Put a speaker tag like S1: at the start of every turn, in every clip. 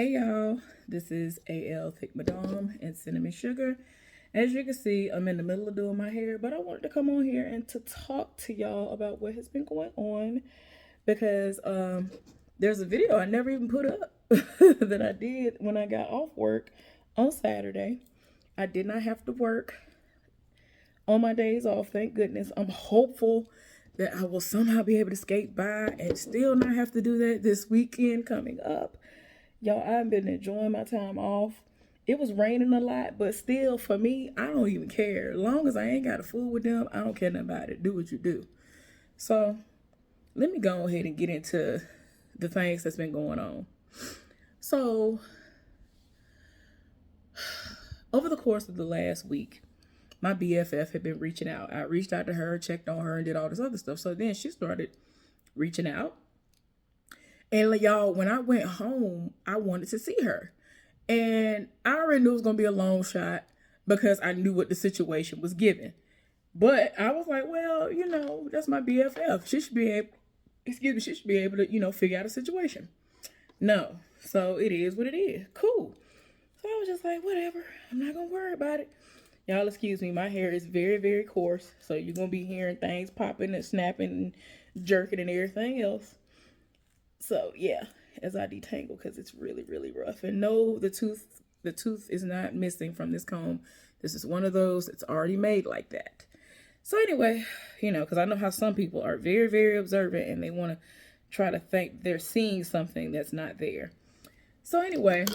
S1: Hey y'all, this is AL Thick Madame and Cinnamon Sugar. As you can see, I'm in the middle of doing my hair, but I wanted to come on here and to talk to y'all about what has been going on because there's a video I never even put up that I did when I got off work on Saturday. I did not have to work on my days off, thank goodness. I'm hopeful that I will somehow be able to skate by and still not have to do that this weekend coming up. Y'all, I've been enjoying my time off. It was raining a lot, but still, for me, I don't even care. As long as I ain't got to fool with them, I don't care nothing about it. Do what you do. So, let me go ahead and get into the things that's been going on. So, over the course of the last week, my BFF had been reaching out. I reached out to her, checked on her, and did all this other stuff. So then she started reaching out. And y'all, when I went home, I wanted to see her. And I already knew it was going to be a long shot because I knew what the situation was given. But I was like, well, that's my BFF. She should be able, she should be able to, figure out a situation. No. So it is what it is. Cool. So I was just like, whatever. I'm not going to worry about it. Y'all excuse me. My hair is very, very coarse. So you're going to be hearing things popping and snapping and jerking and everything else. So yeah, as I detangle, because it's really, really rough. And no, the tooth is not missing from this comb. This is one of those that's already made like that. So anyway, because I know how some people are very, very observant and they want to try to think they're seeing something that's not there. So anyway,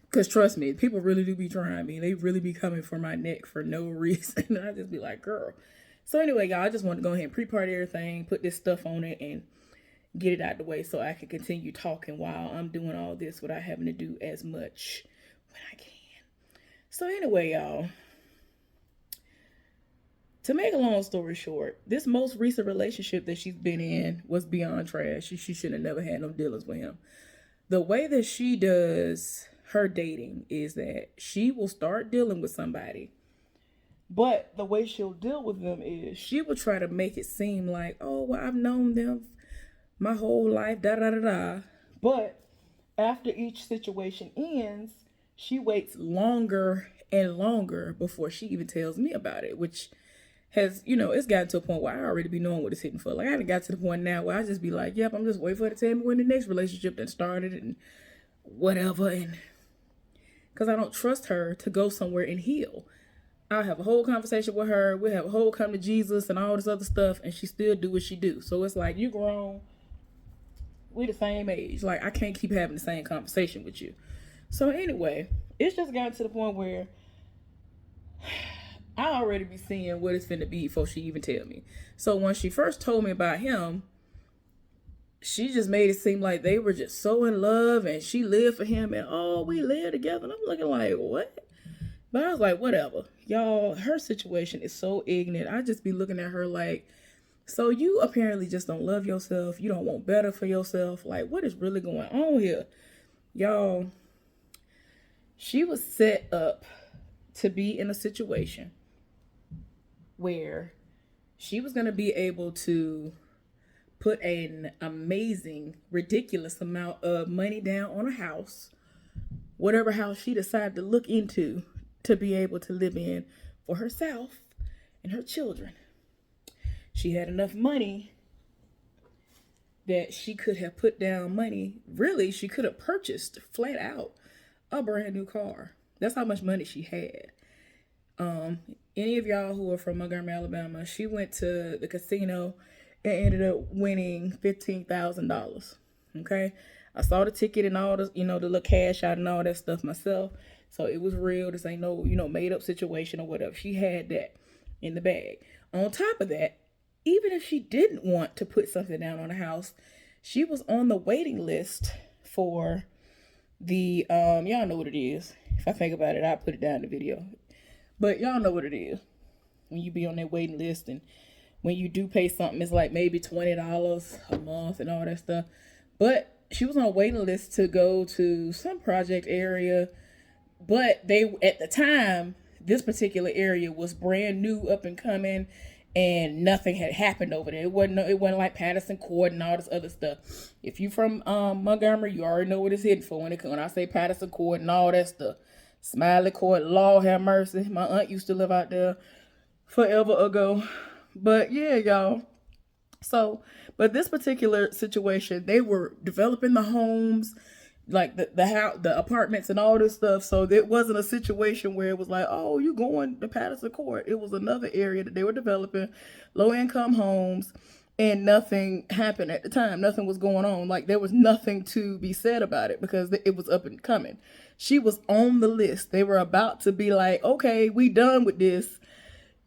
S1: because trust me, people really do be trying me. They really be coming for my neck for no reason. And I just be like, girl. So anyway, y'all, I just want to go ahead and pre-part everything, put this stuff on it, and get it out the way so I can continue talking while I'm doing all this without having to do as much when I can. So anyway, y'all, to make a long story short, this most recent relationship that she's been in was beyond trash. She should have never had no dealings with him. The way that she does her dating is that she will start dealing with somebody, but the way she'll deal with them is she will try to make it seem like, oh, well, I've known them my whole life, da da da da. But after each situation ends, she waits longer and longer before she even tells me about it, which has, it's gotten to a point where I already be knowing what it's hitting for. Like, I done got to the point now where I just be like, yep, I'm just waiting for her to tell me when the next relationship that started and whatever. And because I don't trust her to go somewhere and heal. I'll have a whole conversation with her. We'll have a whole come to Jesus and all this other stuff, and she still do what she do. So it's like, you grown. We the same age. Like, I can't keep having the same conversation with you. So anyway, it's just gotten to the point where I already be seeing what it's finna be before she even tell me. So when she first told me about him, she just made it seem like they were just so in love and she lived for him and oh, we live together. And I'm looking like, what? But I was like, whatever. Y'all, her situation is so ignorant. I just be looking at her like, so you apparently just don't love yourself. You don't want better for yourself. Like, what is really going on here? Y'all, she was set up to be in a situation where she was going to be able to put an amazing, ridiculous amount of money down on a house, whatever house she decided to look into to be able to live in for herself and her children. She had enough money that she could have put down money. Really, she could have purchased flat out a brand new car. That's how much money she had. Any of y'all who are from Montgomery, Alabama, she went to the casino and ended up winning $15,000. Okay, I saw the ticket and all the, the little cash out and all that stuff myself. So it was real. This ain't no, made up situation or whatever. She had that in the bag. On top of that, even if she didn't want to put something down on a house, she was on the waiting list for the, y'all know what it is. If I think about it, I'll put it down in the video. But y'all know what it is. When you be on that waiting list and when you do pay something, it's like maybe $20 a month and all that stuff. But she was on a waiting list to go to some project area. But they, at the time, this particular area was brand new, up and coming. and nothing had happened over there. It wasn't like Patterson Court and all this other stuff. If you from Montgomery, you already know what it's hitting for when I say Patterson Court and all that stuff. Smiley Court, Lord have mercy. My aunt used to live out there forever ago. But yeah, y'all. So, but this particular situation, they were developing the homes, like the house, the apartments, and all this stuff. So it wasn't a situation where it was like, oh, you going to Patterson Court. It was another area that they were developing, low income homes, and nothing happened at the time. Nothing was going on. Like there was nothing to be said about it because it was up and coming. She was on the list. They were about to be like, okay, we done with this.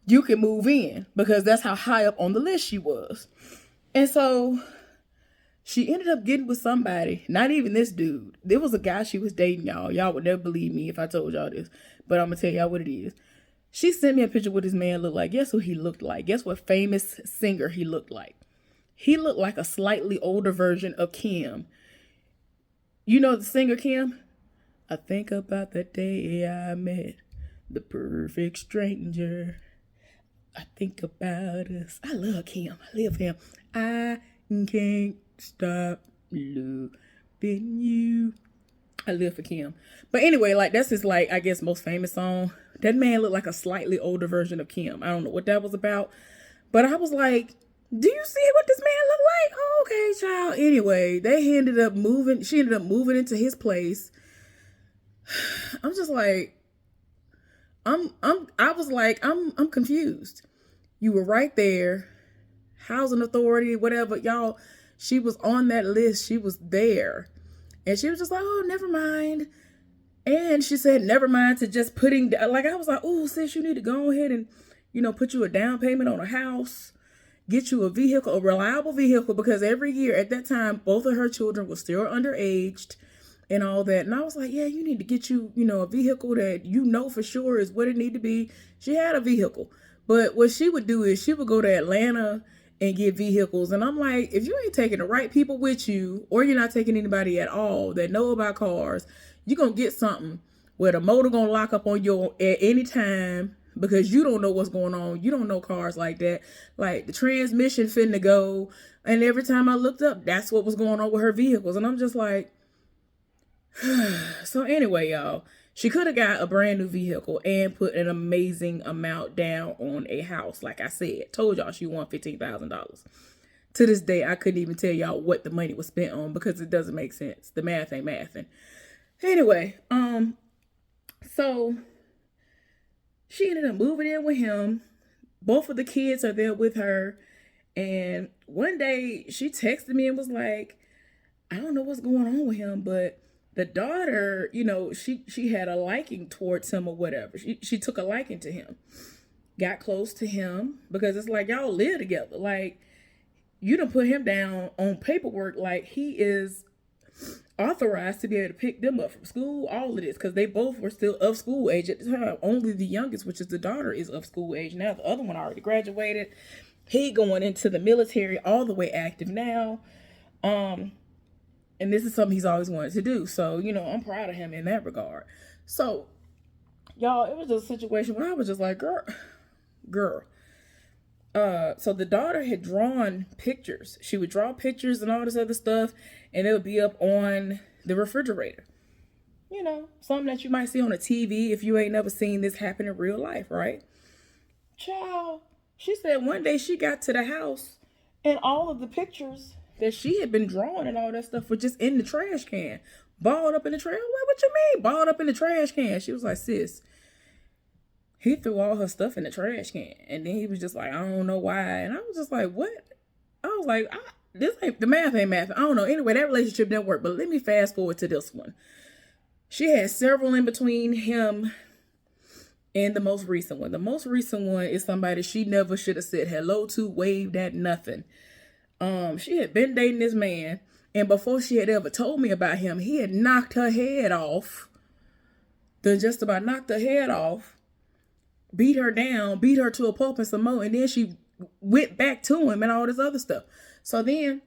S1: You can move in, because that's how high up on the list she was. And so she ended up getting with somebody, not even this dude. There was a guy she was dating, y'all. Y'all would never believe me if I told y'all this, but I'm going to tell y'all what it is. She sent me a picture of what this man looked like. Guess who he looked like? Guess what famous singer he looked like? He looked like a slightly older version of Kim. You know the singer Kim? I think about the day I met the perfect stranger. I think about us. I love Kim. I love him. I can't stop loving you. I live for Kim. But anyway, like that's his, like, I guess most famous song. That man looked like a slightly older version of Kim. I don't know what that was about. But I was like, do you see what this man looked like? Oh, okay, child. Anyway, she ended up moving into his place. I'm just like, I'm confused. You were right there. Housing authority, whatever, y'all. She was on that list. She was there. And she was just like, oh, never mind. And she said, never mind to just putting, like, I was like, oh, sis, you need to go ahead and, put you a down payment on a house, get you a vehicle, a reliable vehicle, because every year at that time, both of her children were still underaged and all that. And I was like, yeah, you need to get you, a vehicle that for sure is what it need to be. She had a vehicle. But what she would do is she would go to Atlanta and get vehicles. And I'm like, if you ain't taking the right people with you, or you're not taking anybody at all that know about cars, you're going to get something where the motor going to lock up on you at any time because you don't know what's going on. You don't know cars like that. Like the transmission finna go. And every time I looked up, that's what was going on with her vehicles. And I'm just like, so anyway, y'all, she could have got a brand new vehicle and put an amazing amount down on a house. Like I said, told y'all she won $15,000. To this day, I couldn't even tell y'all what the money was spent on because it doesn't make sense. The math ain't mathing. Anyway, so she ended up moving in with him. Both of the kids are there with her. And one day she texted me and was like, I don't know what's going on with him, but the daughter, she had a liking towards him or whatever. She took a liking to him, got close to him, because it's like y'all live together. Like, you done put him down on paperwork like he is authorized to be able to pick them up from school, all of this, because they both were still of school age at the time. Only the youngest, which is the daughter, is of school age now. The other one already graduated. He going into the military, all the way active now. And this is something he's always wanted to do. So, I'm proud of him in that regard. So, y'all, it was just a situation where I was just like, girl. So the daughter had drawn pictures. She would draw pictures and all this other stuff, and it would be up on the refrigerator. Something that you might see on a TV if you ain't never seen this happen in real life, right? Child, she said one day she got to the house and all of the pictures that she had been drawing and all that stuff were just in the trash can. Balled up in the trash. What you mean? Balled up in the trash can. She was like, sis, he threw all her stuff in the trash can. And then he was just like, I don't know why. And I was just like, what? I was like, the math ain't math. I don't know. Anyway, that relationship didn't work. But let me fast forward to this one. She had several in between him and the most recent one. The most recent one is somebody she never should have said hello to, waved at, nothing. She had been dating this man, and before she had ever told me about him, he had knocked her head off. Then just about knocked her head off, beat her down, beat her to a pulp and some more, and then she went back to him and all this other stuff. So then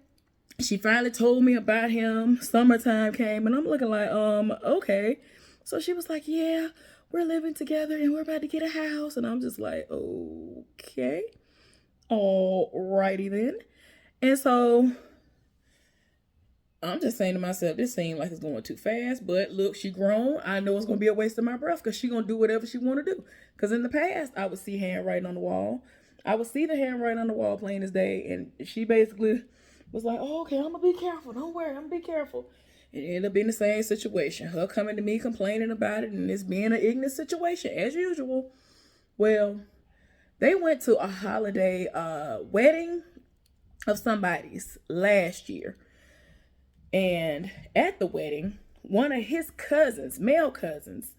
S1: she finally told me about him. Summertime came, and I'm looking like, okay. So she was like, yeah, we're living together and we're about to get a house. And I'm just like, okay. Alrighty then. And so I'm just saying to myself, this seems like it's going too fast. But look, she grown. I know it's gonna be a waste of my breath because she gonna do whatever she wanna do. Because in the past, I would see handwriting on the wall. I would see the handwriting on the wall plain as day, and she basically was like, "Oh, okay, I'm gonna be careful. Don't worry, I'm gonna be careful." It ended up being the same situation. Her coming to me complaining about it, and it's being an ignorant situation as usual. Well, they went to a holiday wedding of somebody's last year. And at the wedding, one of his cousins, male cousins,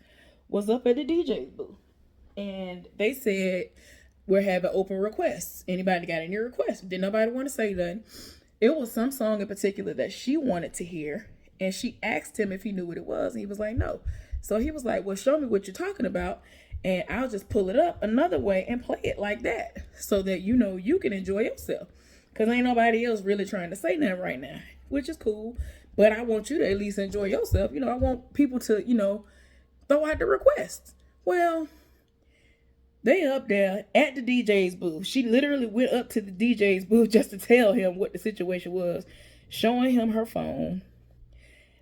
S1: was up at the DJ's booth. And they said, we're having open requests. Anybody got any requests? Didn't nobody want to say nothing. It was some song in particular that she wanted to hear. And she asked him if he knew what it was. And he was like, no. So he was like, well, show me what you're talking about. And I'll just pull it up another way and play it like that. So that you know you can enjoy yourself. Because ain't nobody else really trying to say nothing right now. Which is cool. But I want you to at least enjoy yourself. You know, I want people to, throw out the requests. Well, they up there at the DJ's booth. She literally went up to the DJ's booth just to tell him what the situation was. Showing him her phone.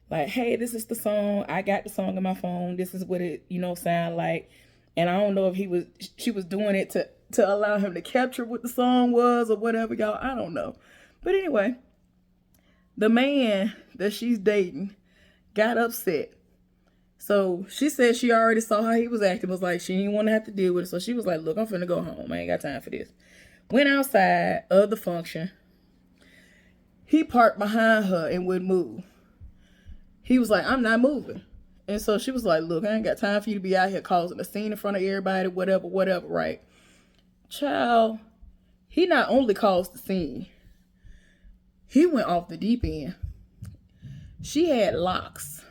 S1: Like, hey, this is the song. I got the song on my phone. This is what it, sound like. And I don't know if she was doing it to allow him to capture what the song was or whatever, y'all. I don't know. But anyway. The man that she's dating got upset. So she said she already saw how he was acting. Was like, she didn't want to have to deal with it. So she was like, look, I'm finna go home. I ain't got time for this. Went outside of the function. He parked behind her and wouldn't move. He was like, I'm not moving. And so she was like, look, I ain't got time for you to be out here causing a scene in front of everybody, whatever, right? Child, he not only caused the scene, he went off the deep end. She had locks.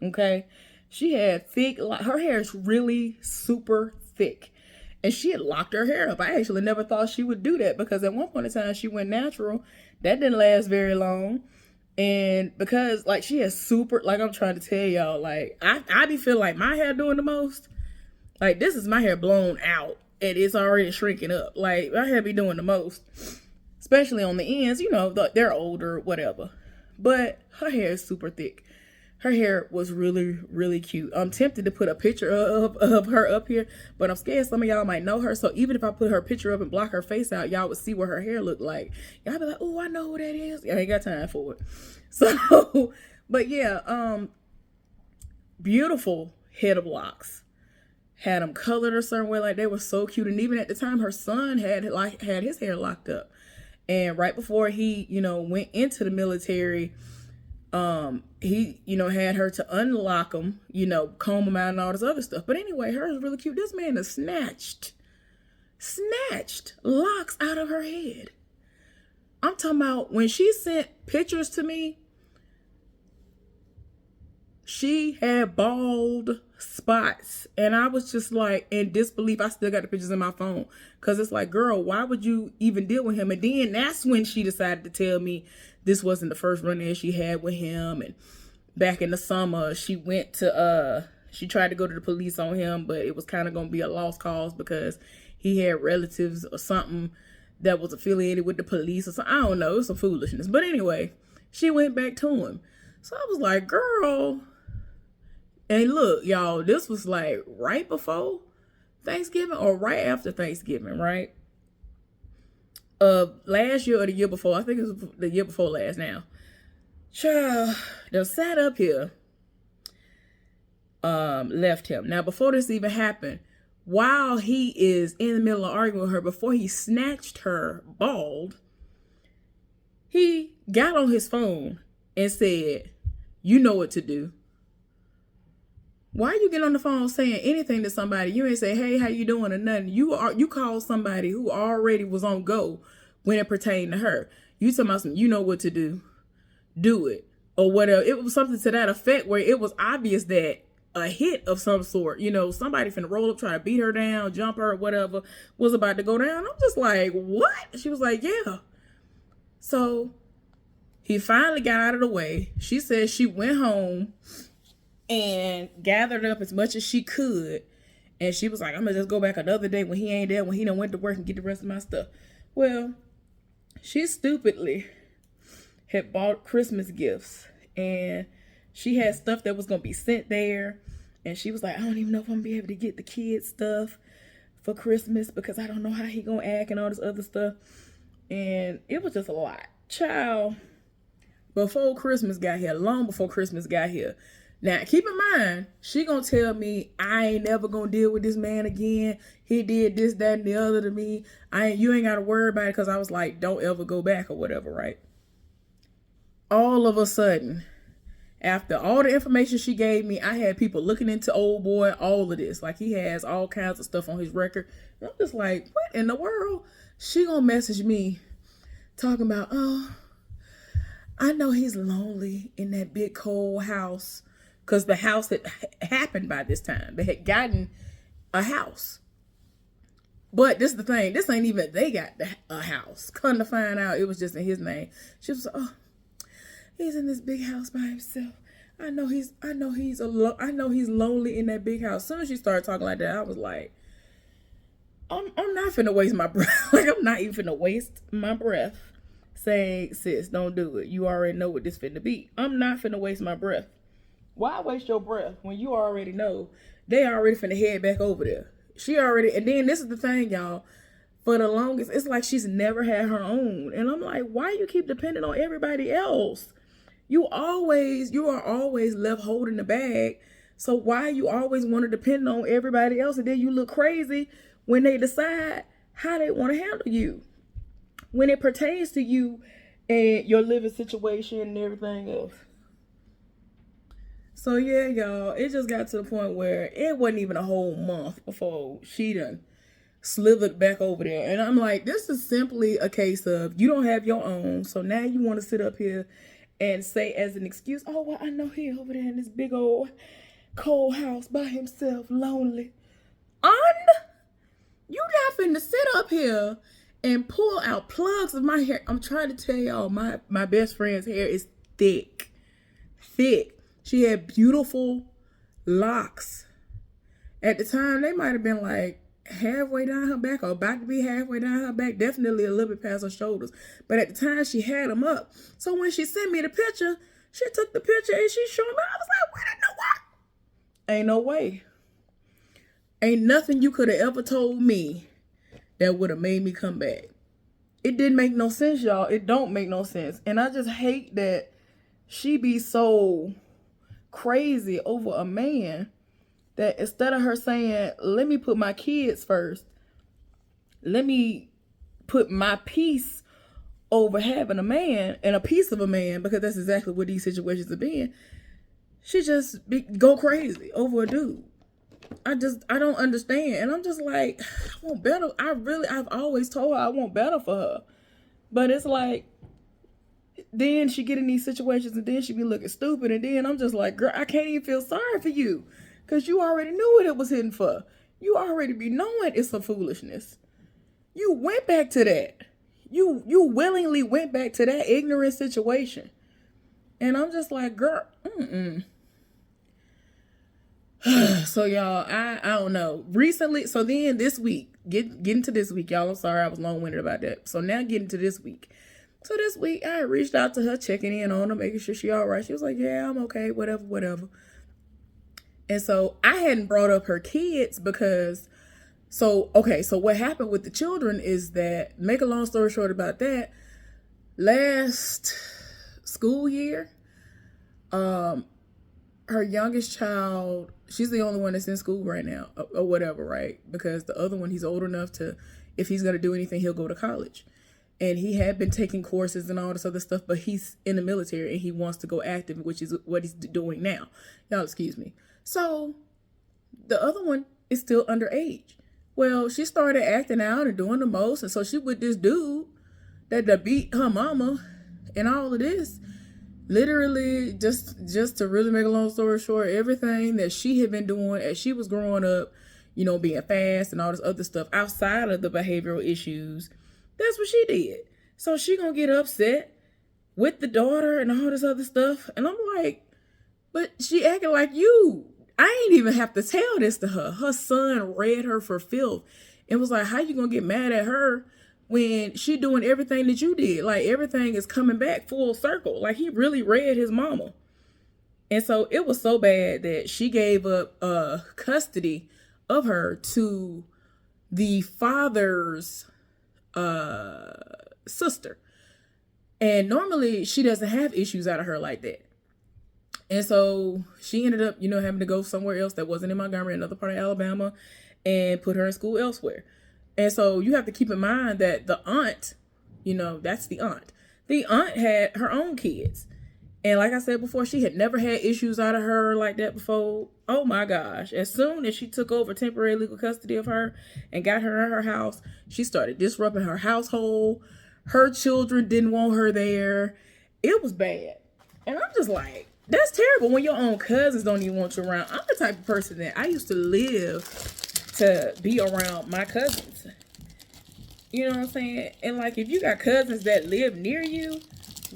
S1: Okay? She had thick locks. Her hair is really super thick. And she had locked her hair up. I actually never thought she would do that because at one point in time she went natural. That didn't last very long. And because she has super, I'm trying to tell y'all, I be feeling like my hair doing the most. Like this is my hair blown out and it's already shrinking up. Like my hair be doing the most. Especially on the ends, they're older, whatever. But her hair is super thick. Her hair was really, really cute. I'm tempted to put a picture of her up here, but I'm scared some of y'all might know her. So even if I put her picture up and block her face out, y'all would see what her hair looked like. Y'all be like, oh, I know who that is. I ain't got time for it. So, but yeah, beautiful head of locks. Had them colored a certain way, like they were so cute. And even at the time, her son had his hair locked up. And right before he, went into the military, he, had her to unlock them, comb them out and all this other stuff. But anyway, hers was really cute. This man has snatched locks out of her head. I'm talking about when she sent pictures to me, she had bald spots. And I was just like in disbelief. I still got the pictures in my phone. Because it's like, girl, why would you even deal with him? And then that's when she decided to tell me this wasn't the first run-in she had with him. And back in the summer, she went to, she tried to go to the police on him. But it was kind of going to be a lost cause because he had relatives or something that was affiliated with the police or something. I don't know. It was some foolishness. But anyway, she went back to him. So I was like, girl. And look, y'all, this was like right before Thanksgiving or right after Thanksgiving, right? Last year or the year before. I think it was the year before last now. Child, they sat up here, left him. Now, before this even happened, while he is in the middle of arguing with her, before he snatched her bald, he got on his phone and said, you know what to do. Why you get on the phone saying anything to somebody? You ain't say, hey, how you doing or nothing. You call somebody who already was on go when it pertained to her. You talking about something, you know what to do. Do it. Or whatever. It was something to that effect where it was obvious that a hit of some sort, somebody finna roll up, try to beat her down, jump her, whatever, was about to go down. I'm just like, what? She was like, yeah. So he finally got out of the way. She said she went home and gathered up as much as she could. And she was like, I'm going to just go back another day when he ain't there, when he done went to work and get the rest of my stuff. Well, she stupidly had bought Christmas gifts, and she had stuff that was gonna be sent there, and she was like, I don't even know if I'm gonna be able to get the kids stuff for Christmas because I don't know how he gonna act and all this other stuff. And it was just a lot. Child, before Christmas got here, long before Christmas got here. Now, keep in mind, she gonna tell me I ain't never gonna deal with this man again. He did this, that, and the other to me. You ain't gotta worry about it, because I was like, don't ever go back or whatever, right? All of a sudden, after all the information she gave me, I had people looking into old boy, all of this. Like, he has all kinds of stuff on his record. And I'm just like, what in the world? She gonna message me talking about, oh, I know he's lonely in that big cold house. Because the house had happened by this time. They had gotten a house. But this is the thing. This ain't even, they got a house. Come to find out, it was just in his name. She was like, oh, he's in this big house by himself. I know he's lonely in that big house. As soon as she started talking like that, I was like, I'm not finna waste my breath. Like, I'm not even finna waste my breath saying, sis, don't do it. You already know what this finna be. I'm not finna waste my breath. Why waste your breath when you already know they already finna head back over there? And then this is the thing, y'all. For the longest, it's like she's never had her own. And I'm like, why you keep depending on everybody else? You are always left holding the bag. So why you always want to depend on everybody else? And then you look crazy when they decide how they want to handle you. When it pertains to you and your living situation and everything else. So yeah, y'all, it just got to the point where it wasn't even a whole month before she done slithered back over there. And I'm like, this is simply a case of you don't have your own. So now you want to sit up here and say as an excuse, oh, well, I know he over there in this big old cold house by himself, lonely. You not finna sit up here and pull out plugs of my hair. I'm trying to tell y'all, my best friend's hair is thick. She had beautiful locks. At the time, they might have been like halfway down her back or about to be halfway down her back. Definitely a little bit past her shoulders. But at the time, she had them up. So when she sent me the picture, she took the picture and she showed me. I was like, what in the what? Ain't no way. Ain't nothing you could have ever told me that would have made me come back. It didn't make no sense, y'all. It don't make no sense. And I just hate that she be so crazy over a man that instead of her saying, let me put my kids first, let me put my peace over having a man and a piece of a man, because that's exactly what these situations are being, she just go crazy over a dude. I don't understand. And I'm just like, I want better. I've always told her I want better for her. But it's like, then she get in these situations and then she be looking stupid. And then I'm just like, girl, I can't even feel sorry for you. Because you already knew what it was hitting for. You already be knowing it's some foolishness. You went back to that. You willingly went back to that ignorant situation. And I'm just like, girl, So y'all, I don't know. Recently, so then this week, getting to this week, y'all, I'm sorry I was long-winded about that. So now getting to this week. So this week, I reached out to her, checking in on her, making sure she all right. She was like, yeah, I'm okay, whatever. And so I hadn't brought up her kids because, so what happened with the children is that, make a long story short about that, last school year, her youngest child, she's the only one that's in school right now, or whatever, right? Because the other one, he's old enough to, if he's going to do anything, he'll go to college. And he had been taking courses and all this other stuff, but he's in the military and he wants to go active, which is what he's doing now. Y'all excuse me. So the other one is still underage. Well, she started acting out and doing the most. And so she with this dude that beat her mama and all of this. Literally, just to really make a long story short, everything that she had been doing as she was growing up, you know, being fast and all this other stuff outside of the behavioral issues, that's what she did. So she gonna get upset with the daughter and all this other stuff. And I'm like, but she acting like you. I ain't even have to tell this to her. Her son read her for filth and was like, how you gonna get mad at her when she doing everything that you did. Like, everything is coming back full circle. Like, he really read his mama. And so it was so bad that she gave up custody of her to the father's sister. And normally she doesn't have issues out of her like that. And so she ended up, having to go somewhere else that wasn't in Montgomery, another part of Alabama, and put her in school elsewhere. And so you have to keep in mind that the aunt, that's the aunt. The aunt had her own kids. And like I said before, she had never had issues out of her like that before. Oh my gosh. As soon as she took over temporary legal custody of her and got her in her house, she started disrupting her household. Her children didn't want her there. It was bad. And I'm just like, that's terrible when your own cousins don't even want you around. I'm the type of person that I used to live to be around my cousins. You know what I'm saying? And like, if you got cousins that live near you,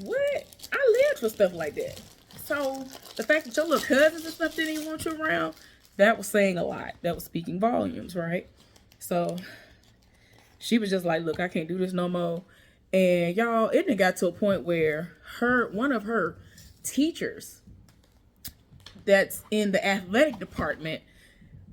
S1: what? I lived for stuff like that. So the fact that your little cousins and stuff didn't even want you around, that was saying a lot. That was speaking volumes, right? So she was just like, look, I can't do this no more. And y'all, it got to a point where one of her teachers that's in the athletic department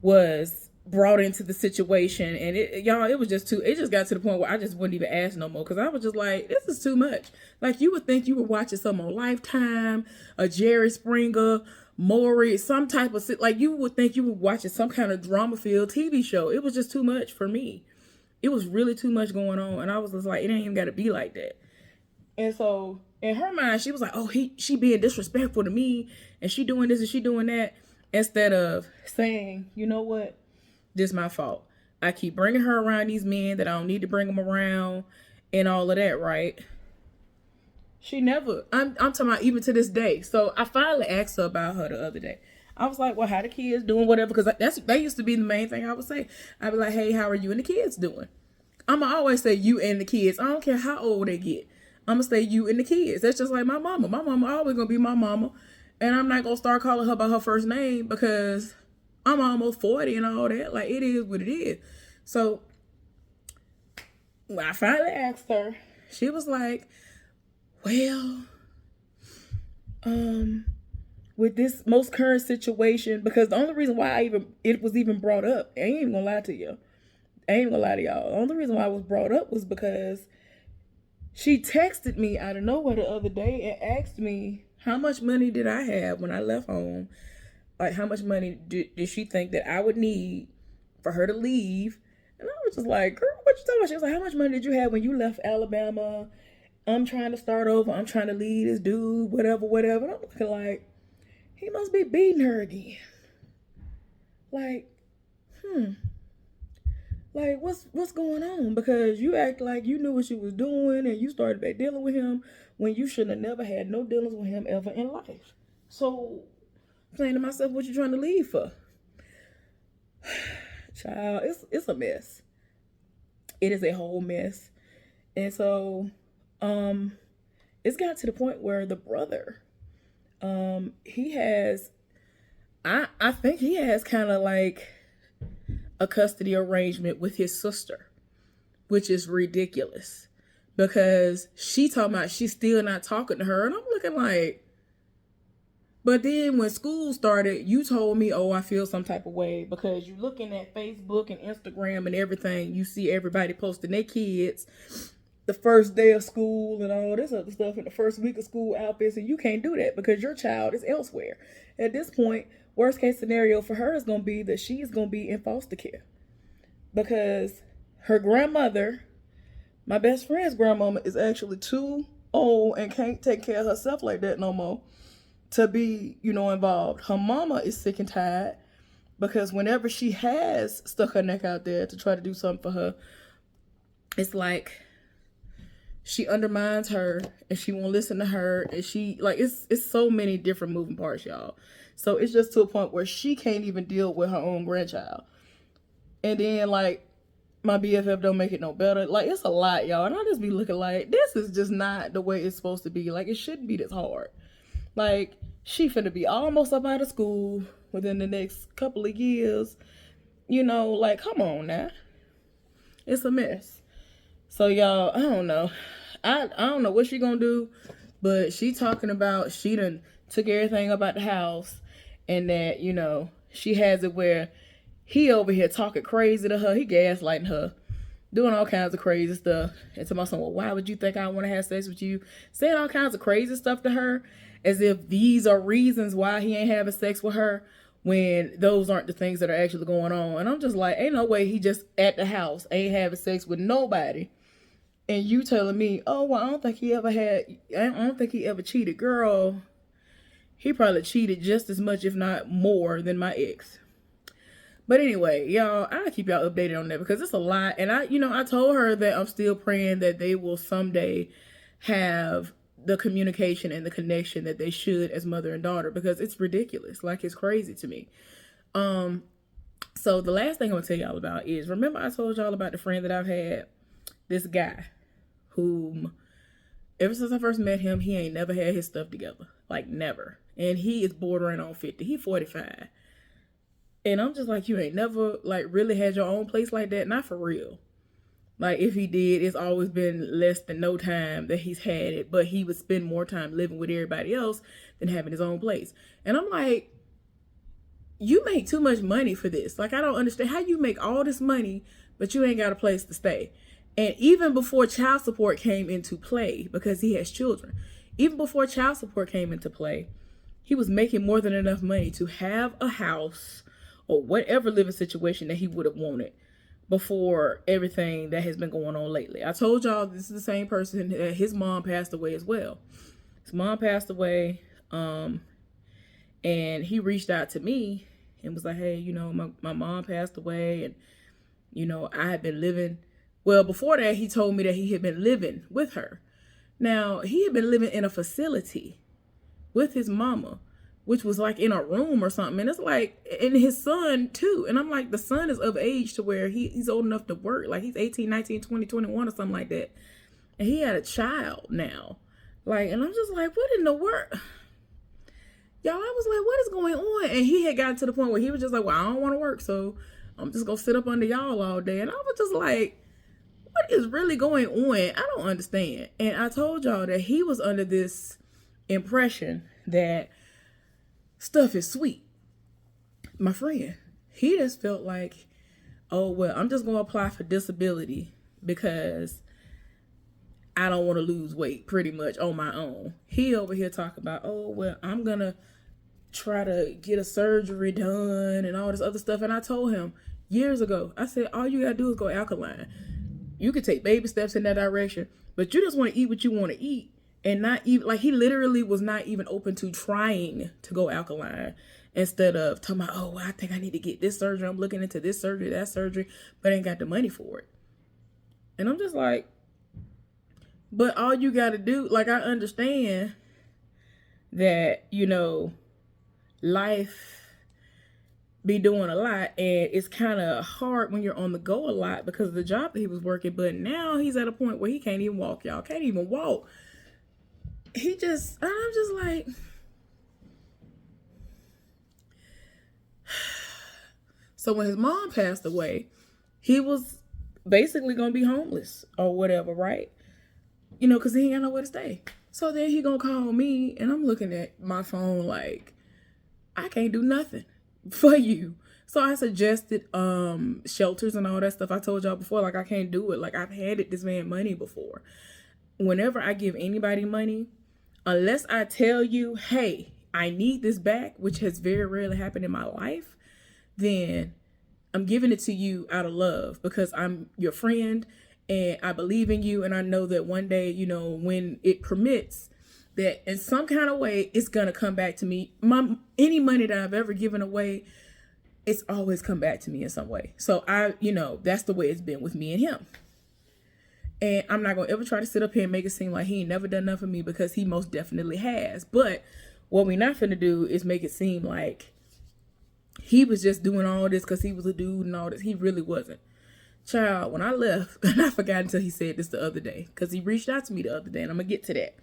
S1: was brought into the situation, and it just got to the point where I just wouldn't even ask no more, because I was just like, this is too much. Like, you would think you were watching some on Lifetime, a Jerry Springer, Maury, some type of, like, you would think you were watching some kind of drama-filled TV show. It was just too much for me. It was really too much going on, and I was just like, it ain't even got to be like that. And so in her mind, she was like, oh, she being disrespectful to me, and she doing this and she doing that, instead of saying, you know what, this is my fault. I keep bringing her around these men that I don't need to bring them around and all of that, right? She never, I'm talking about even to this day. So I finally asked her about her the other day. I was like, well, how the kids doing, whatever, because that used to be the main thing I would say. I'd be like, hey, how are you and the kids doing? I'm going to always say you and the kids. I don't care how old they get. I'm going to say you and the kids. That's just like my mama. My mama always going to be my mama. And I'm not going to start calling her by her first name because I'm almost 40 and all that. Like, it is what it is. So when I finally asked her, she was like, well, with this most current situation, because the only reason why it was even brought up, I ain't even gonna lie to you. I ain't gonna lie to y'all. The only reason why it was brought up was because she texted me out of nowhere the other day and asked me how much money did I have when I left home. Like, how much money did she think that I would need for her to leave? And I was just like, girl, what you talking about? She was like, how much money did you have when you left Alabama? I'm trying to start over. I'm trying to leave this dude, whatever. And I'm looking like, he must be beating her again. Like, like, what's going on? Because you act like you knew what you was doing and you started back dealing with him when you shouldn't have never had no dealings with him ever in life. So I'm saying to myself, what you trying to leave for? Child, it's a mess. It is a whole mess. And so it's got to the point where the brother, he has, I think he has kind of like a custody arrangement with his sister, which is ridiculous because she talking about she's still not talking to her. And I'm looking like, but then when school started, you told me, oh, I feel some type of way because you're looking at Facebook and Instagram and everything. You see everybody posting their kids the first day of school and all this other stuff in the first week of school outfits. And you can't do that because your child is elsewhere. At this point, worst case scenario for her is going to be that she's going to be in foster care because her grandmother, my best friend's grandmama, is actually too old and can't take care of herself like that no more to be, involved. Her mama is sick and tired because whenever she has stuck her neck out there to try to do something for her, it's like she undermines her and she won't listen to her. And she, like, it's so many different moving parts, y'all. So it's just to a point where she can't even deal with her own grandchild. And then, like, my BFF don't make it no better. Like, it's a lot, y'all. And I just be looking like, this is just not the way it's supposed to be. Like, it shouldn't be this hard. Like, she finna be almost up out of school within the next couple of years. Like, come on now. It's a mess. So y'all, I don't know. I don't know what she gonna do, but she talking about she done took everything up out the house, and that she has it where he over here talking crazy to her. He gaslighting her, doing all kinds of crazy stuff. And to my son, well, why would you think I want to have sex with you? Saying all kinds of crazy stuff to her, as if these are reasons why he ain't having sex with her, when those aren't the things that are actually going on. And I'm just like, ain't no way he just at the house ain't having sex with nobody. And you telling me, oh, well, I don't think he ever cheated. Girl, he probably cheated just as much, if not more, than my ex. But anyway, y'all, I'll keep y'all updated on that because it's a lot. And I told her that I'm still praying that they will someday have the communication and the connection that they should as mother and daughter, because it's ridiculous. Like, it's crazy to me. So the last thing I'm gonna tell y'all about is, remember I told y'all about the friend that I've had, this guy whom ever since I first met him, he ain't never had his stuff together. Like, never. And he is bordering on 50. He 45. And I'm just like, you ain't never, like, really had your own place like that? Not for real. Like, if he did, it's always been less than no time that he's had it. But he would spend more time living with everybody else than having his own place. And I'm like, you make too much money for this. Like, I don't understand how you make all this money, but you ain't got a place to stay. And even before child support came into play, because he has children, even before child support came into play, he was making more than enough money to have a house or whatever living situation that he would have wanted before everything that has been going on lately. I told y'all this is the same person that his mom passed away as well. His mom passed away, and he reached out to me and was like, hey, my mom passed away, and I had been living. Well, before that, he told me that he had been living with her. Now, he had been living in a facility with his mama, which was like in a room or something. And it's like, and his son too. And I'm like, the son is of age to where he's old enough to work. Like, he's 18, 19, 20, 21 or something like that. And he had a child now. Like, and I'm just like, what in the world? Y'all, I was like, what is going on? And he had gotten to the point where he was just like, well, I don't want to work, so I'm just going to sit up under y'all all day. And I was just like, what is really going on? I don't understand. And I told y'all that he was under this impression that stuff is sweet. My friend, he just felt like, oh, well, I'm just going to apply for disability because I don't want to lose weight pretty much on my own. He over here talking about, oh, well, I'm going to try to get a surgery done and all this other stuff. And I told him years ago, I said, all you got to do is go alkaline. You could take baby steps in that direction, but you just want to eat what you want to eat and not even, like, he literally was not even open to trying to go alkaline, instead of talking about, oh, well, I think I need to get this surgery. I'm looking into this surgery, that surgery, but ain't got the money for it. And I'm just like, but all you got to do, like, I understand that, life be doing a lot, and it's kind of hard when you're on the go a lot because of the job that he was working. But now he's at a point where he can't even walk, y'all. Can't even walk. I'm just like, so when his mom passed away, he was basically gonna be homeless or whatever, right? Because he ain't got nowhere to stay. So then he gonna call me, and I'm looking at my phone like, I can't do nothing for you. So I suggested shelters and all that stuff. I told y'all before, like, I can't do it. Like, I've handed this man money before. Whenever I give anybody money, unless I tell you, hey, I need this back, which has very rarely happened in my life, then I'm giving it to you out of love because I'm your friend and I believe in you, and I know that one day, when it permits, that in some kind of way, it's going to come back to me. Any money that I've ever given away, it's always come back to me in some way. So that's the way it's been with me and him. And I'm not going to ever try to sit up here and make it seem like he ain't never done nothing for me, because he most definitely has. But what we're not finna do is make it seem like he was just doing all this because he was a dude and all this. He really wasn't. Child, when I left, and I forgot until he said this the other day, because he reached out to me the other day, and I'm going to get to that.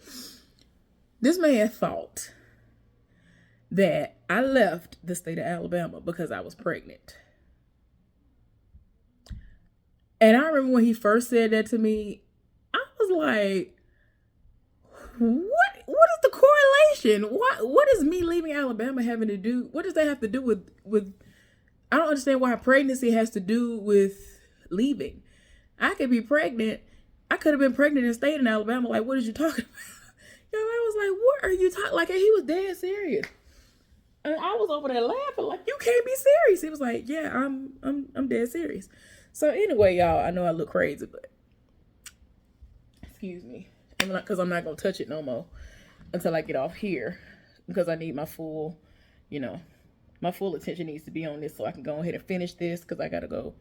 S1: This man thought that I left the state of Alabama because I was pregnant. And I remember when he first said that to me, I was like, what is the correlation? What is me leaving Alabama having to do? What does that have to do with I don't understand why pregnancy has to do with leaving. I could be pregnant. I could have been pregnant and stayed in Alabama. Like, what is you talking about? I was like, what are you talking? Like, and he was dead serious. And I was over there laughing, like, you can't be serious. He was like, yeah, I'm dead serious. So anyway, y'all, I know I look crazy, but excuse me. Because I'm not going to touch it no more until I get off here. Because I need my full, my full attention needs to be on this so I can go ahead and finish this because I got to go.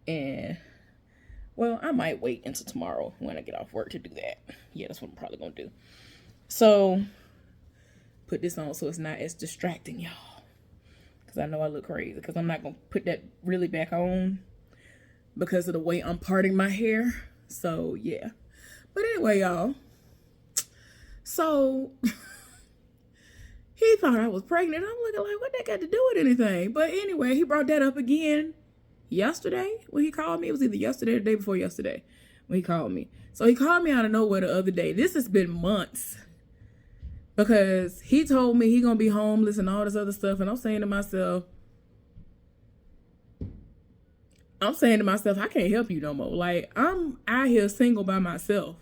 S1: And, well, I might wait until tomorrow when I get off work to do that. Yeah, that's what I'm probably going to do. So, put this on so it's not as distracting, y'all. Because I know I look crazy. Because I'm not going to put that really back on because of the way I'm parting my hair. So, yeah. But anyway, y'all. So, he thought I was pregnant. I'm looking like, what that got to do with anything? But anyway, he brought that up again yesterday when he called me. It was either yesterday or the day before yesterday when he called me. So, he called me out of nowhere the other day. This has been months. Because he told me he going to be homeless and all this other stuff. And I'm saying to myself, I can't help you no more. Like, I'm out here single by myself,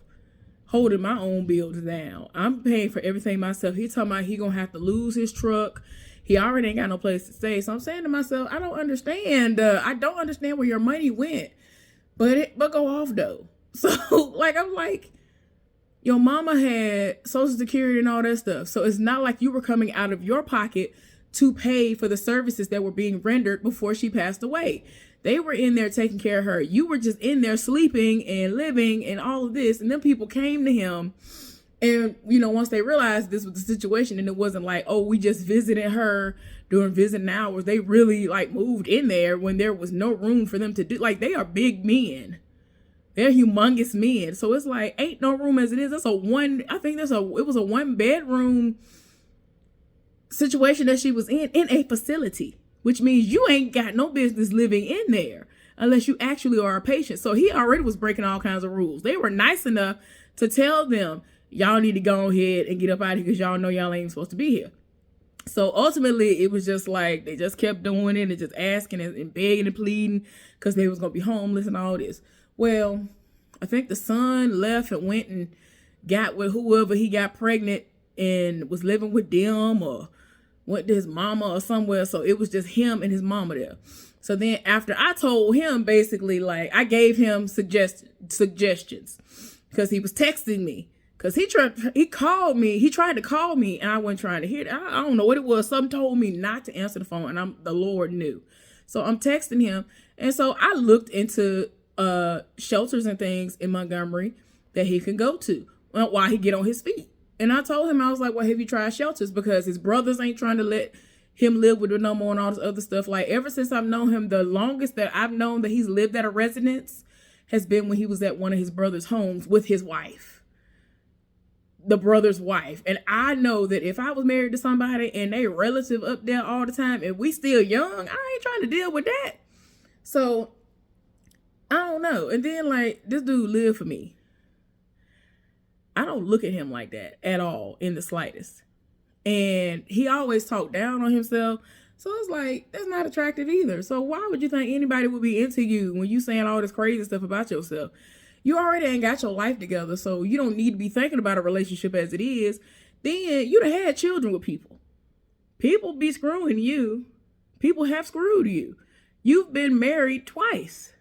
S1: holding my own bills down. I'm paying for everything myself. He talking about he going to have to lose his truck. He already ain't got no place to stay. So I'm saying to myself, I don't understand. I don't understand where your money went. But go off, though. So, like, I'm like, your mama had Social Security and all that stuff. So it's not like you were coming out of your pocket to pay for the services that were being rendered before she passed away. They were in there taking care of her. You were just in there sleeping and living and all of this. And then people came to him. And, once they realized this was the situation and it wasn't like, oh, we just visited her during visiting hours. They really moved in there when there was no room for them to do. Like, they are big men. They're humongous men. So it's like, ain't no room as it is. It was a 1-bedroom situation that she was in a facility, which means you ain't got no business living in there unless you actually are a patient. So he already was breaking all kinds of rules. They were nice enough to tell them, y'all need to go ahead and get up out of here because y'all know y'all ain't supposed to be here. So ultimately, it was just like, they just kept doing it and just asking and begging and pleading because they was going to be homeless and all this. Well, I think the son left and went and got with whoever he got pregnant and was living with them or went to his mama or somewhere. So it was just him and his mama there. So then after I told him, basically, I gave him suggestions because he was texting me. Because he tried to call me and I wasn't trying to hear it. I don't know what it was. Something told me not to answer the phone and the Lord knew. So I'm texting him. And so I looked into shelters and things in Montgomery that he can go to while he get on his feet. And I told him, I was like, well, have you tried shelters? Because his brothers ain't trying to let him live with no more and all this other stuff. Like, ever since I've known him, the longest that I've known that he's lived at a residence has been when he was at one of his brother's homes with his wife. The brother's wife. And I know that if I was married to somebody and they relative up there all the time and we still young, I ain't trying to deal with that. So I don't know. And then this dude lived for me. I don't look at him like that at all in the slightest. And he always talked down on himself. So it's like, that's not attractive either. So why would you think anybody would be into you when you saying all this crazy stuff about yourself? You already ain't got your life together, so you don't need to be thinking about a relationship as it is. Then you done had children with people. People be screwing you. People have screwed you. You've been married twice.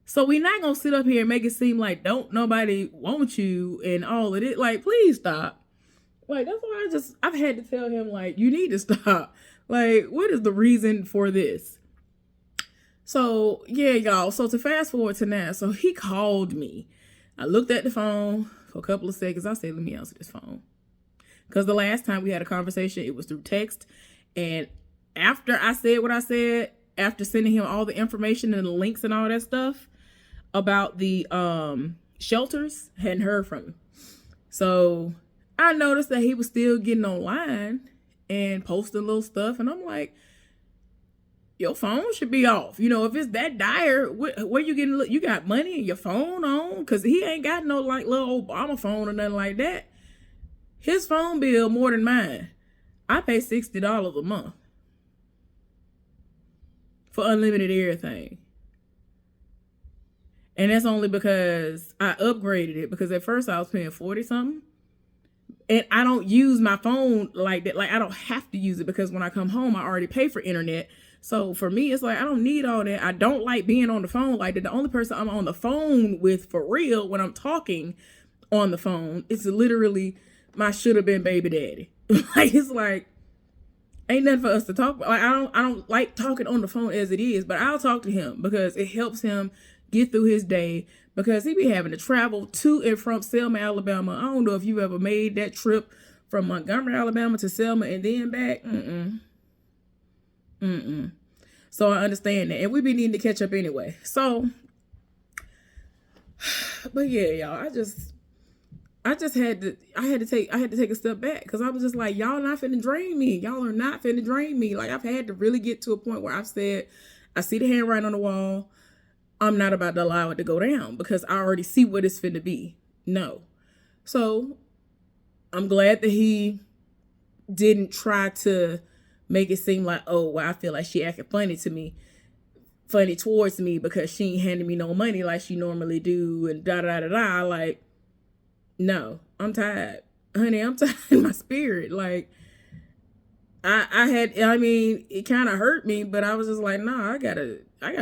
S1: So we're not going to sit up here and make it seem like don't nobody want you and all of it. Please stop. That's why I've had to tell him, you need to stop. What is the reason for this? So, yeah, y'all. So, to fast forward to now. So, he called me. I looked at the phone for a couple of seconds. I said, let me answer this phone. Because the last time we had a conversation, it was through text. And after I said what I said, after sending him all the information and the links and all that stuff about the shelters, hadn't heard from him. So, I noticed that he was still getting online and posting little stuff. And I'm like, your phone should be off. You know, if it's that dire, where you getting? You got money and your phone on? Because he ain't got no like little Obama phone or nothing like that. His phone bill more than mine. I pay $60 a month for unlimited everything. And that's only because I upgraded it, because at first I was paying 40 something. And I don't use my phone like that. Like, I don't have to use it, because when I come home, I already pay for internet. So for me, it's like, I don't need all that. I don't like being on the phone like that. The only person I'm on the phone with for real when I'm talking on the phone is literally my should have been baby daddy. Like, it's like, ain't nothing for us to talk about. Like, I don't like talking on the phone as it is, but I'll talk to him because it helps him get through his day, because he be having to travel to and from Selma, Alabama. I don't know if you ever made that trip from Montgomery, Alabama to Selma and then back. So I understand that. And we be needing to catch up anyway. So, but yeah, y'all, I had to take a step back, because I was just like, y'all not finna drain me. Y'all are not finna drain me. Like, I've had to really get to a point where I've said, I see the handwriting on the wall. I'm not about to allow it to go down, because I already see what it's finna be. No. So I'm glad that he didn't try to make it seem like, oh, well, I feel like she acting funny towards me because she ain't handing me no money like she normally do, and da-da-da-da. Like, no, I'm tired. Honey, I'm tired in my spirit. Like, it kind of hurt me, but I was just like, nah, I gotta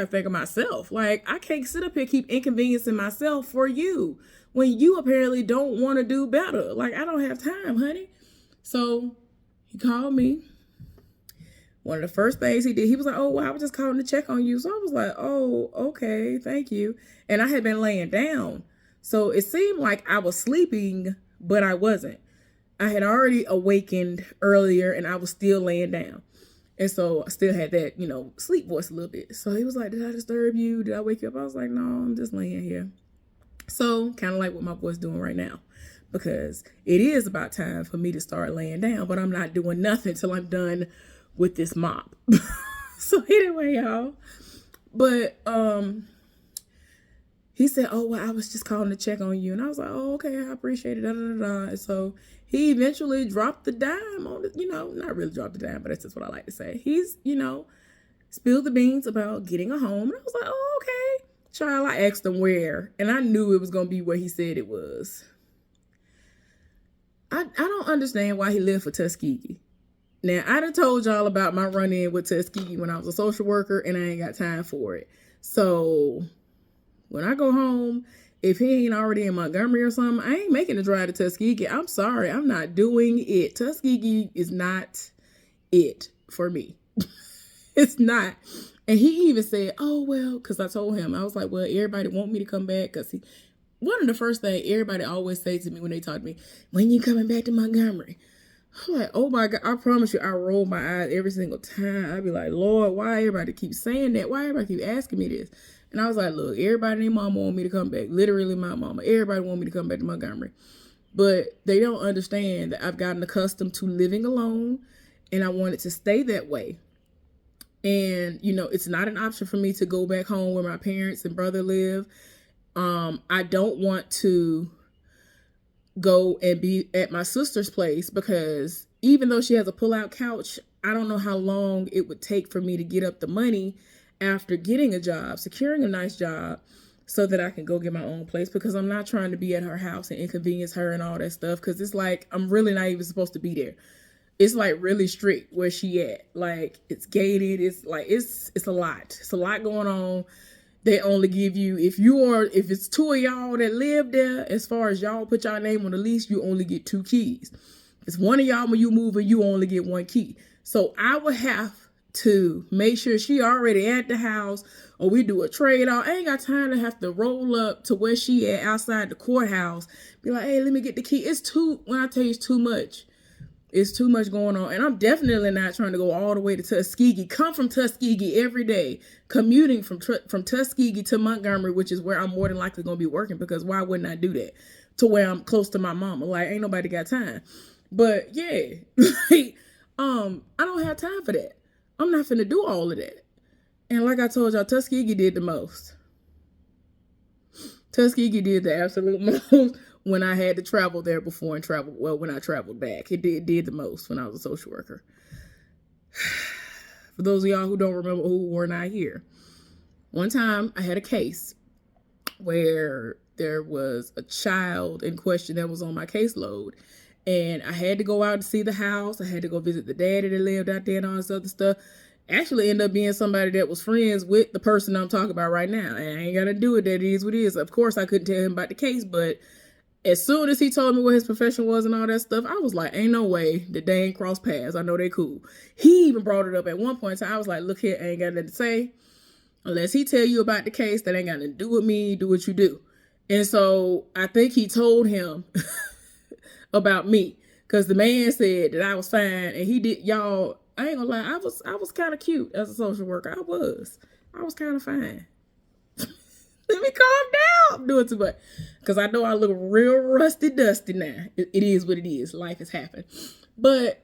S1: think of myself. Like, I can't sit up here keep inconveniencing myself for you when you apparently don't want to do better. Like, I don't have time, honey. So he called me. One of the first things he did, he was like, oh, well, I was just calling to check on you. So I was like, oh, okay, thank you. And I had been laying down. So it seemed like I was sleeping, but I wasn't. I had already awakened earlier and I was still laying down. And so I still had that, sleep voice a little bit. So he was like, did I disturb you? Did I wake you up? I was like, no, I'm just laying here. So kind of like what my voice doing right now, because it is about time for me to start laying down, but I'm not doing nothing till I'm done with this mop. So anyway, y'all, but, he said, oh, well, I was just calling to check on you. And I was like, oh, okay, I appreciate it. Da, da, da, da. And so he eventually dropped the dime on it, not really dropped the dime, but that's just what I like to say. He's, spilled the beans about getting a home. And I was like, oh, okay. Child, I asked him where, and I knew it was going to be where he said it was. I don't understand why he lived for Tuskegee. Now, I done told y'all about my run-in with Tuskegee when I was a social worker, and I ain't got time for it. So when I go home, if he ain't already in Montgomery or something, I ain't making a drive to Tuskegee. I'm sorry. I'm not doing it. Tuskegee is not it for me. It's not. And he even said, oh, well, because I told him, I was like, well, everybody want me to come back, because one of the first things everybody always say to me when they talk to me, when you coming back to Montgomery? I'm like, oh my God, I promise you, I roll my eyes every single time. I be like, Lord, why everybody keep saying that? Why everybody keep asking me this? And I was like, look, everybody and their mama want me to come back. Literally my mama. Everybody want me to come back to Montgomery. But they don't understand that I've gotten accustomed to living alone, and I wanted to stay that way. And, it's not an option for me to go back home where my parents and brother live. I don't want to go and be at my sister's place, because even though she has a pull-out couch, I don't know how long it would take for me to get up the money after getting a job, securing a nice job, so that I can go get my own place, because I'm not trying to be at her house and inconvenience her and all that stuff, because it's like, I'm really not even supposed to be there. It's like really strict where she at. Like, it's gated. It's like, it's a lot. It's a lot going on. They only give you, if it's two of y'all that live there, as far as y'all put y'all name on the lease, you only get 2 keys. If it's one of y'all when you move in, you only get 1 key. So I would have to make sure she already at the house, or we do a trade off. I ain't got time to have to roll up to where she at outside the courthouse. Be like, hey, let me get the key. When I tell you it's too much. It's too much going on. And I'm definitely not trying to go all the way to Tuskegee. Come from Tuskegee every day. Commuting from Tuskegee to Montgomery, which is where I'm more than likely going to be working, because why wouldn't I do that? To where I'm close to my mama. Like, ain't nobody got time. But yeah, I don't have time for that. I'm not finna do all of that. And like I told y'all, Tuskegee did the most. Tuskegee did the absolute most when I had to travel there before and travel. Well, when I traveled back, it did the most when I was a social worker. For those of y'all who don't remember who were not here, one time I had a case where there was a child in question that was on my caseload, and I had to go out to see the house. I had to go visit the daddy that lived out there and all this other stuff. Actually ended up being somebody that was friends with the person I'm talking about right now. And I ain't got to do it. That is what it is. Of course, I couldn't tell him about the case, but as soon as he told me what his profession was and all that stuff, I was like, ain't no way that they ain't cross paths. I know they cool. He even brought it up at one point in time. I was like, look here, I ain't got nothing to say. Unless he tell you about the case, that ain't got nothing to do with me. Do what you do. And so I think he told him about me, because the man said that I was fine, and he did. Y'all, I ain't gonna lie, I was kind of cute as a social worker. I was kind of fine. Let me calm down. I'm doing too much, because I know I look real rusty dusty now. It is what it is. Life has happened, but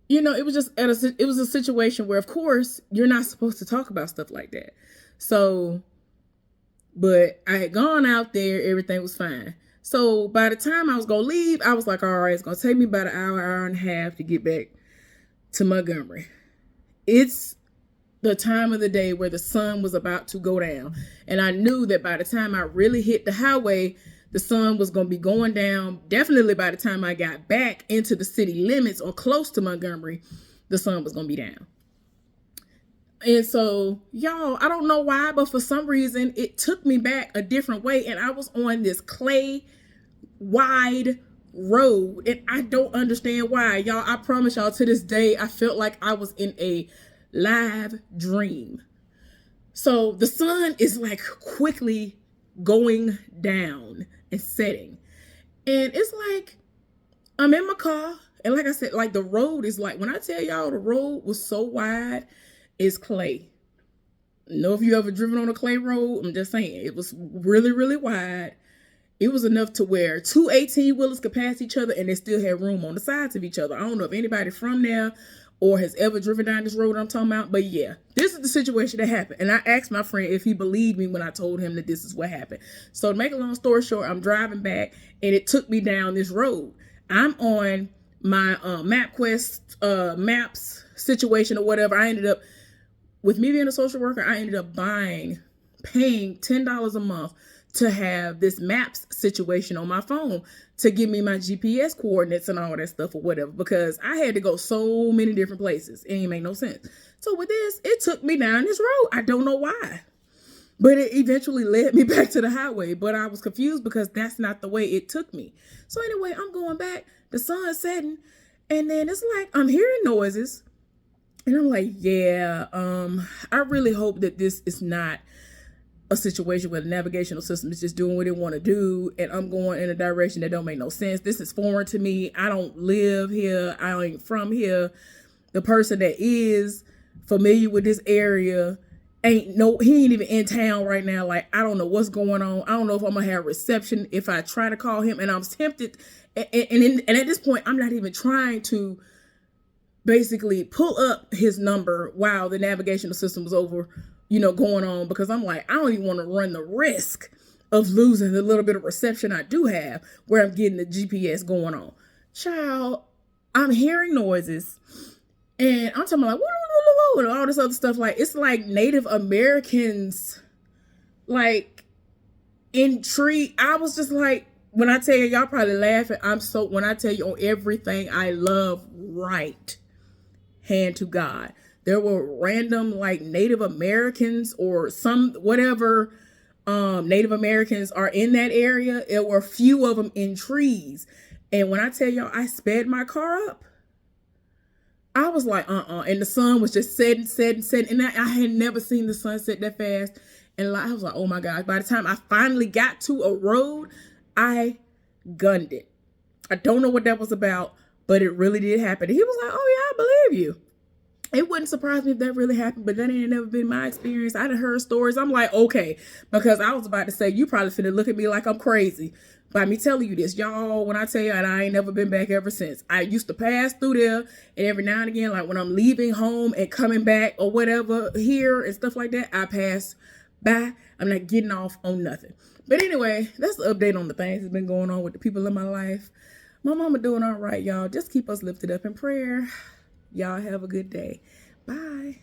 S1: you know, it was just it was a situation where, of course, you're not supposed to talk about stuff like that. So, but I had gone out there, everything was fine. So by the time I was going to leave, I was like, all right, it's going to take me about an hour and a half to get back to Montgomery. It's the time of the day where the sun was about to go down. And I knew that by the time I really hit the highway, the sun was going to be going down. Definitely by the time I got back into the city limits or close to Montgomery, the sun was going to be down. And so, y'all, I don't know why, but for some reason, it took me back a different way. And I was on this clay wide road. And I don't understand why. Y'all, I promise y'all, to this day, I felt like I was in a live dream. So the sun is like quickly going down and setting. And it's like, I'm in my car. And like I said, like the road is like, when I tell y'all the road was so wide, it's clay. Know if you ever driven on a clay road, I'm just saying, it was really, really wide. It was enough to where 2 18-wheelers could pass each other and they still had room on the sides of each other. I don't know if anybody from there or has ever driven down this road I'm talking about, but yeah, this is the situation that happened. And I asked my friend if he believed me when I told him that this is what happened. So to make a long story short, I'm driving back and it took me down this road. I'm on my MapQuest maps situation or whatever. I ended up, with me being a social worker, I ended up paying $10 a month to have this maps situation on my phone to give me my GPS coordinates and all that stuff or whatever, because I had to go so many different places. It ain't make no sense. So with this, it took me down this road. I don't know why, but it eventually led me back to the highway, but I was confused because that's not the way it took me. So anyway, I'm going back, the sun's setting, and then it's like, I'm hearing noises. And I'm like, yeah, I really hope that this is not a situation where the navigational system is just doing what it want to do, and I'm going in a direction that don't make no sense. This is foreign to me. I don't live here. I ain't from here. The person that is familiar with this area he ain't even in town right now. Like, I don't know what's going on. I don't know if I'm gonna have reception if I try to call him, and I'm tempted. And at this point, I'm not even trying to basically pull up his number while the navigational system was going on, because I'm like, I don't even want to run the risk of losing the little bit of reception I do have where I'm getting the GPS going on. Child, I'm hearing noises and I'm talking like, whoa, and all this other stuff. Like, it's like Native Americans, like in tree. I was just like, when I tell you, y'all probably laughing. When I tell you on everything I love, right hand to God, there were random like Native Americans or some whatever Native Americans are in that area. There were a few of them in trees. And when I tell y'all, I sped my car up. I was like, and the sun was just setting. And I had never seen the sun set that fast. And I was like, oh my God. By the time I finally got to a road, I gunned it. I don't know what that was about, but it really did happen. He was like, oh yeah, I believe you. It wouldn't surprise me if that really happened, but that ain't never been my experience. I done heard stories. I'm like, okay, because I was about to say, you probably finna look at me like I'm crazy by me telling you this. Y'all, when I tell you, and I ain't never been back ever since. I used to pass through there, and every now and again, like when I'm leaving home and coming back or whatever here and stuff like that, I pass by. I'm not getting off on nothing. But anyway, that's the update on the things that's been going on with the people in my life. My mama doing all right, y'all. Just keep us lifted up in prayer. Y'all have a good day. Bye.